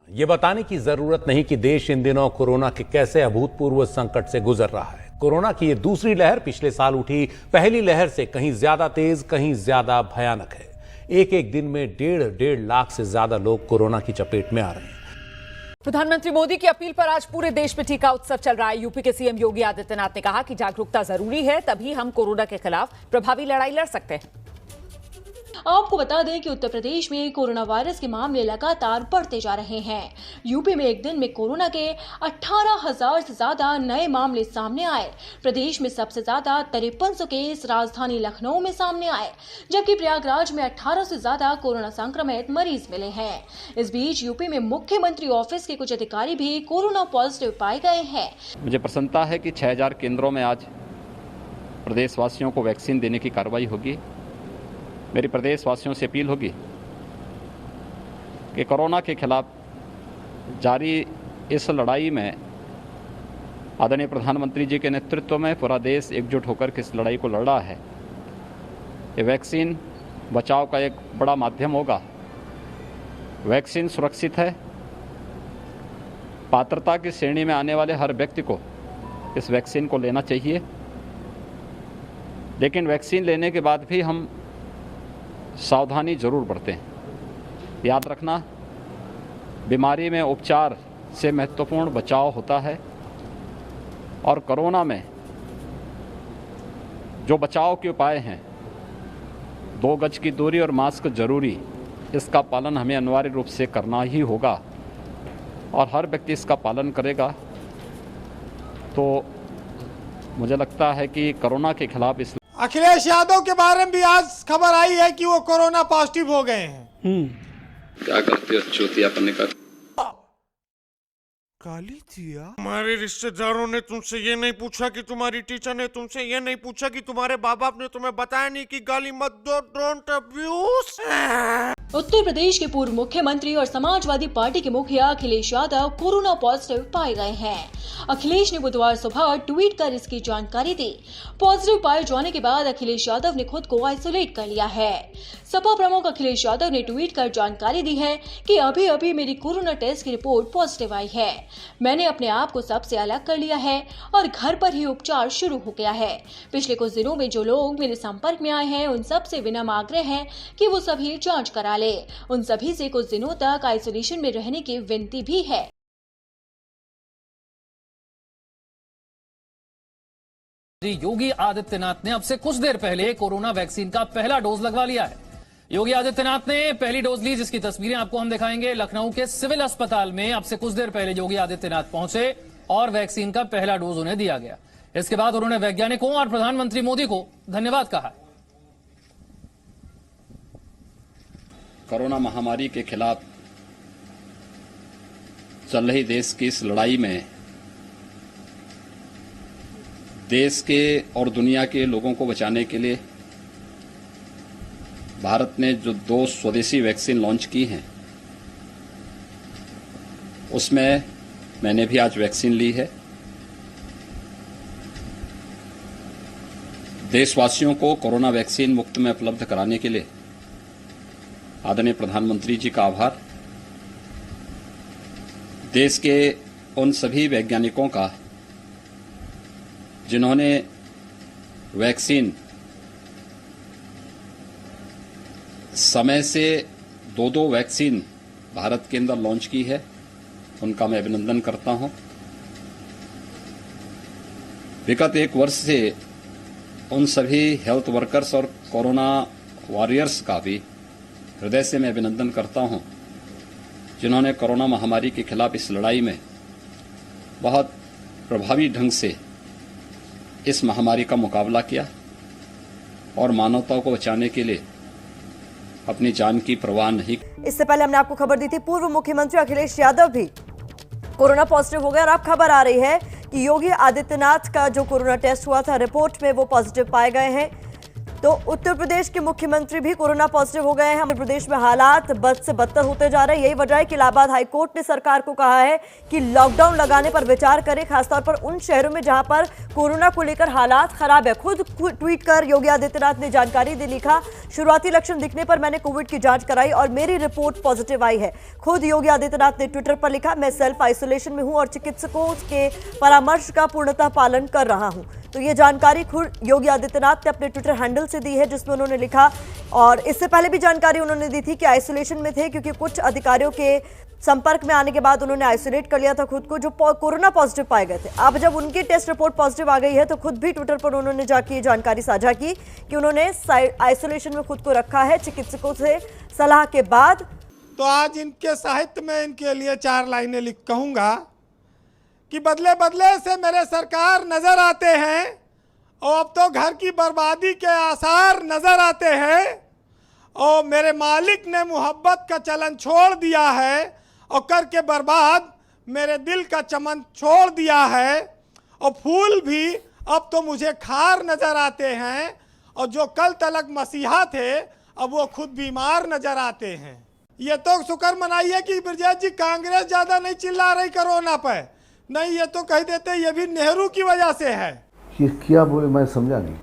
ये बताने की जरूरत नहीं कि देश इन दिनों कोरोना के कैसे अभूतपूर्व संकट से गुजर रहा है। कोरोना की ये दूसरी लहर पिछले साल उठी पहली लहर से कहीं ज्यादा तेज, कहीं ज्यादा भयानक है। एक एक दिन में 1.5 लाख से ज्यादा लोग कोरोना की चपेट में आ रहे हैं। प्रधानमंत्री मोदी की अपील पर आज पूरे देश में टीका उत्सव चल रहा है। यूपी के सीएम योगी आदित्यनाथ ने कहा कि जागरूकता जरूरी है, तभी हम कोरोना के खिलाफ प्रभावी लड़ाई लड़ सकते हैं। आपको बता दें कि उत्तर प्रदेश में कोरोना वायरस के मामले लगातार बढ़ते जा रहे हैं। यूपी में एक दिन में कोरोना के 18,000 से ज्यादा नए मामले सामने आए। प्रदेश में सबसे ज्यादा 5300 केस राजधानी लखनऊ में सामने आए, जबकि प्रयागराज में 18 से ज्यादा कोरोना संक्रमित मरीज मिले हैं। इस बीच यूपी में मुख्यमंत्री ऑफिस के कुछ अधिकारी भी कोरोना पॉजिटिव पाए गए हैं। मुझे प्रसन्नता है कि 6000 केंद्रों में आज प्रदेशवासियों को वैक्सीन देने की कार्रवाई होगी। मेरी प्रदेशवासियों से अपील होगी कि कोरोना के खिलाफ जारी इस लड़ाई में आदरणीय प्रधानमंत्री जी के नेतृत्व में पूरा देश एकजुट होकर के इस लड़ाई को लड़ रहा है। ये वैक्सीन बचाव का एक बड़ा माध्यम होगा। वैक्सीन सुरक्षित है। पात्रता की श्रेणी में आने वाले हर व्यक्ति को इस वैक्सीन को लेना चाहिए, लेकिन वैक्सीन लेने के बाद भी हम सावधानी जरूर बरतें। याद रखना, बीमारी में उपचार से महत्वपूर्ण बचाव होता है और कोरोना में जो बचाव के उपाय हैं, 2 गज की दूरी और मास्क जरूरी, इसका पालन हमें अनिवार्य रूप से करना ही होगा और हर व्यक्ति इसका पालन करेगा तो मुझे लगता है कि कोरोना के खिलाफ इस अखिलेश यादव के बारे में भी आज खबर आई है कि वो कोरोना पॉजिटिव हो गए हैं। क्या करते हो चूतियापन का? काली थिया, हमारे रिश्तेदारों ने तुमसे ये नहीं पूछा कि तुम्हारी टीचर ने तुमसे ये नहीं पूछा कि तुम्हारे बाप बाप ने तुम्हें बताया नहीं कि गाली मत दो, डोंट अब्यूज। उत्तर प्रदेश के पूर्व मुख्यमंत्री और समाजवादी पार्टी के मुखिया अखिलेश यादव कोरोना पॉजिटिव पाए गए हैं। अखिलेश ने बुधवार सुबह ट्वीट कर इसकी जानकारी दी। पॉजिटिव पाए जाने के बाद अखिलेश यादव ने खुद को आइसोलेट कर लिया है। सपा प्रमुख अखिलेश यादव ने ट्वीट कर जानकारी दी है कि अभी अभी मेरी कोरोना टेस्ट की रिपोर्ट पॉजिटिव आई है। मैंने अपने आप को सबसे अलग कर लिया है और घर पर ही उपचार शुरू हो गया है। पिछले कुछ दिनों में जो लोग मेरे संपर्क में आए हैं, उन सब से विनम्र आग्रह है कि वो सभी जांच करा ले। उन सभी से कुछ दिनों तक आइसोलेशन में रहने की विनती भी है। योगी आदित्यनाथ ने अब से कुछ देर पहले कोरोना वैक्सीन का पहला डोज लगवा लिया है। योगी आदित्यनाथ ने पहली डोज ली, जिसकी तस्वीरें आपको हम दिखाएंगे। लखनऊ के सिविल अस्पताल में अब से कुछ देर पहले योगी आदित्यनाथ पहुंचे और वैक्सीन का पहला डोज उन्हें दिया गया। इसके बाद उन्होंने वैज्ञानिकों और प्रधानमंत्री मोदी को धन्यवाद कहा। कोरोना महामारी के खिलाफ चल रही देश की इस लड़ाई में देश के और दुनिया के लोगों को बचाने के लिए भारत ने जो 2 स्वदेशी वैक्सीन लॉन्च की हैं, उसमें मैंने भी आज वैक्सीन ली है। देशवासियों को कोरोना वैक्सीन मुफ्त में उपलब्ध कराने के लिए आदरणीय प्रधानमंत्री जी का आभार। देश के उन सभी वैज्ञानिकों का जिन्होंने वैक्सीन समय से 2 वैक्सीन भारत के अंदर लॉन्च की है, उनका मैं अभिनंदन करता हूं। विगत 1 वर्ष से उन सभी हेल्थ वर्कर्स और कोरोना वॉरियर्स का भी हृदय से मैं अभिनंदन करता हूं, जिन्होंने कोरोना महामारी के खिलाफ इस लड़ाई में बहुत प्रभावी ढंग से इस महामारी का मुकाबला किया और मानवता को बचाने के लिए अपनी जान की परवाह नहीं। इससे पहले हमने आपको खबर दी थी, पूर्व मुख्यमंत्री अखिलेश यादव भी कोरोना पॉजिटिव हो गए और अब खबर आ रही है कि योगी आदित्यनाथ का जो कोरोना टेस्ट हुआ था, रिपोर्ट में वो पॉजिटिव पाए गए हैं। तो उत्तर प्रदेश के मुख्यमंत्री भी कोरोना पॉजिटिव हो गए हैं। उत्तर प्रदेश में हालात बद से बदतर होते जा रहे हैं। यही वजह है कि इलाहाबाद हाईकोर्ट ने सरकार को कहा है कि लॉकडाउन लगाने पर विचार करें, खासतौर पर उन शहरों में जहां पर कोरोना को लेकर हालात खराब है। खुद ट्वीट कर योगी आदित्यनाथ ने जानकारी दी, लिखा, शुरुआती लक्षण दिखने पर मैंने कोविड की जांच कराई और मेरी रिपोर्ट पॉजिटिव आई है। खुद योगी आदित्यनाथ ने ट्विटर पर लिखा, मैं सेल्फ आइसोलेशन में हूं और चिकित्सकों के परामर्श का पूर्णतः पालन कर रहा हूं। तो ये जानकारी खुद योगी आदित्यनाथ ने अपने ट्विटर हैंडल से दी है, जिसमें उन्होंने लिखा, और इससे पहले भी जानकारी उन्होंने दी थी कि आइसोलेशन में थे क्योंकि कुछ अधिकारियों के संपर्क में आने के बाद उन्होंने आइसोलेट कर लिया था खुद को, जो कोरोना पॉजिटिव पाए गए थे। अब जब उनकी टेस्ट रिपोर्ट पॉजिटिव आ गई है तो खुद भी ट्विटर पर उन्होंने जाके ये जानकारी साझा की कि उन्होंने आइसोलेशन में खुद को रखा है चिकित्सकों से सलाह के बाद। तो आज इनके साहित्य में इनके लिए 4 लाइनें लिख कहूँगा कि बदले बदले से मेरे सरकार नजर आते हैं और अब तो घर की बर्बादी के आसार नजर आते हैं और मेरे मालिक ने मोहब्बत का चलन छोड़ दिया है और करके बर्बाद मेरे दिल का चमन छोड़ दिया है और फूल भी अब तो मुझे खार नजर आते हैं और जो कल तलक मसीहा थे अब वो खुद बीमार नजर आते हैं। ये तो शुक्र मनाइए कि ब्रजेश जी कांग्रेस ज़्यादा नहीं चिल्ला रही कोरोना पर, नहीं ये तो कह देते ये भी नेहरू की वजह से है। ये क्या बोले मैं समझा नहीं।